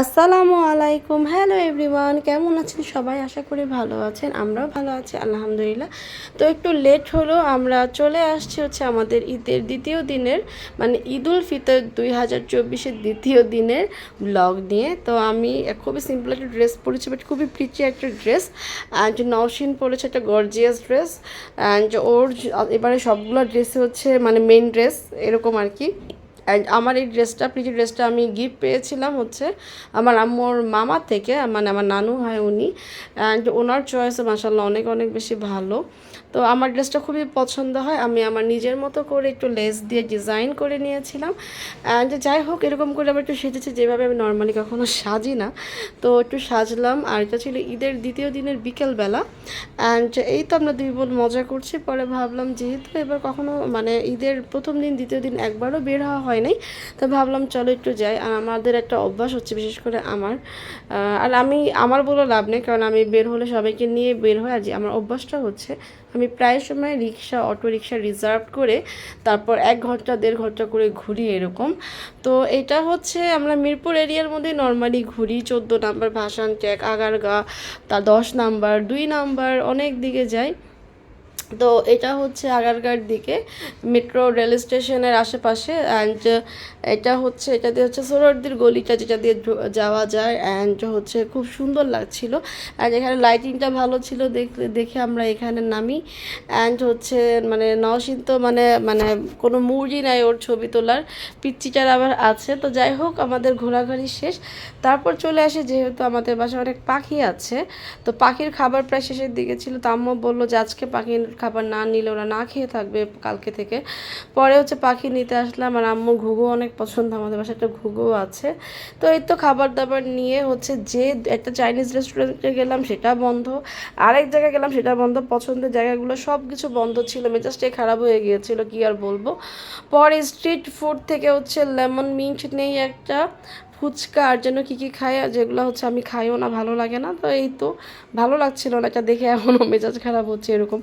আসসালামু আলাইকুম, hello everyone, কেমন আছেন সবাই? আশা করি ভালো আছেন, আমরাও ভালো আছি আলহামদুলিল্লাহ। তো একটু লেট হলো, আমরা চলে আসছি হচ্ছে আমাদের ঈদের দ্বিতীয় দিনের, মানে ঈদুল ফিতর 2024-এর দ্বিতীয় দিনের ব্লগ নিয়ে। তো আমি খুবই সিম্পল একটা ড্রেস পরেছি, বাট খুবই প্রিটি একটা ড্রেস। অ্যান্ড নওশিন পরেছে একটা গর্জিয়াস ড্রেস। অ্যান্ড ওর এবারে সবগুলো ড্রেসে হচ্ছে মানে মেন ড্রেস এরকম আর কি। অ্যান্ড আমার এই ড্রেসটা, প্রিটি ড্রেসটা আমি গিফট পেয়েছিলাম হচ্ছে আমার আম্মুর মামা থেকে, মানে আমার নানু হয় উনি। অ্যান্ড ওনার চয়েসে মাসাল্লাহ অনেক অনেক বেশি ভালো। তো আমার ড্রেসটা খুবই পছন্দ হয়, আমি আমার নিজের মতো করে একটু লেস দিয়ে ডিজাইন করে নিয়েছিলাম। অ্যান্ড যাই হোক, এরকম করে আবার একটু সেজেছি যেভাবে আমি নর্মালি কখনো সাজি না। তো একটু সাজলাম, আর এটা ছিল ঈদের দ্বিতীয় দিনের বিকেলবেলা। অ্যান্ড এই তো আমরা দুই বোন মজা করছি। পরে ভাবলাম যেহেতু এবার কখনো মানে ঈদের প্রথম দিন দ্বিতীয় দিন একবারও বের হওয়া হয় নাই, তো ভাবলাম চলো একটু যাই। আর আমাদের একটা অভ্যাস হচ্ছে, বিশেষ করে আমার, আর আমার বলে লাভ নেই, কারণ আমি বের হলে সবাইকে নিয়ে বের হই। আর যে আমার অভ্যাসটা হচ্ছে, আমি প্রায় সময় রিক্সা, অটো রিক্সা রিজার্ভ করে তারপর 1 ঘন্টা 1.5 ঘন্টা করে ঘুরি এরকম। তো এটা হচ্ছে আমরা মিরপুর এরিয়ার মধ্যে নর্মালি ঘুরি, 14 নাম্বার ভাসান ট্যাগ, আগারগা, তা 10 নাম্বার, 2 নাম্বার, অনেক দিকে যাই। তো এটা হচ্ছে আগারগাঁর দিকে, মেট্রো রেল স্টেশনের আশেপাশে। অ্যান্ড এটা হচ্ছে, এটা দিয়ে হচ্ছে সোহরাওয়ার্দীর গলিটা, যেটা দিয়ে যাওয়া যায়। অ্যান্ড হচ্ছে খুব সুন্দর লাগছিল। অ্যান্ড এখানে লাইটিংটা ভালো ছিল, দেখে আমরা এখানে নামি। অ্যান্ড হচ্ছে মানে নওশিন তো মানে মানে কোনো মুডই নাই ওর ছবি তোলার, পিচ্চিটার আবার আছে। তো যাই হোক, আমাদের ঘোরাঘুরি শেষ, তারপর চলে আসে, যেহেতু আমাদের বাসায় অনেক পাখি আছে, তো পাখির খাবার প্রায় শেষের দিকে ছিল। তো আম্মু বললো যে আজকে পাখির খাবার না নিলে ওরা না খেয়ে থাকবে কালকে থেকে। পরে হচ্ছে পাখি নিতে আসলাম, আর আম্মু ঘুঘু অনেক পছন্দ, আমাদের বাসায় একটা ঘুঘু আছে। তো এই তো খাবার দাবার নিয়ে হচ্ছে যে একটা চাইনিজ রেস্টুরেন্টে গেলাম, সেটা বন্ধ। আরেক জায়গায় গেলাম, সেটা বন্ধ। পছন্দের জায়গাগুলো সব কিছু বন্ধ ছিল, মেজাজটাই খারাপ হয়ে গিয়েছিল, কি আর বলবো। পরে স্ট্রিট ফুড থেকে হচ্ছে লেমন মিন্ট নেই একটা, ফুচকা, আর যেন কী কী খায়, যেগুলো হচ্ছে আমি খাইও না, ভালো লাগে না। তো এই তো ভালো লাগছিল না, এটা দেখে এখনও মেজাজ খারাপ হচ্ছে এরকম।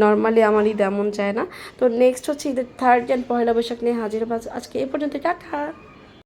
নর্মালি আমার ঈদ এমন চায় না। তো নেক্সট হচ্ছে ঈদের থার্ড অ্যান্ড পয়লা বৈশাখ নিয়ে হাজির। আজকে এই পর্যন্ত, টাটা।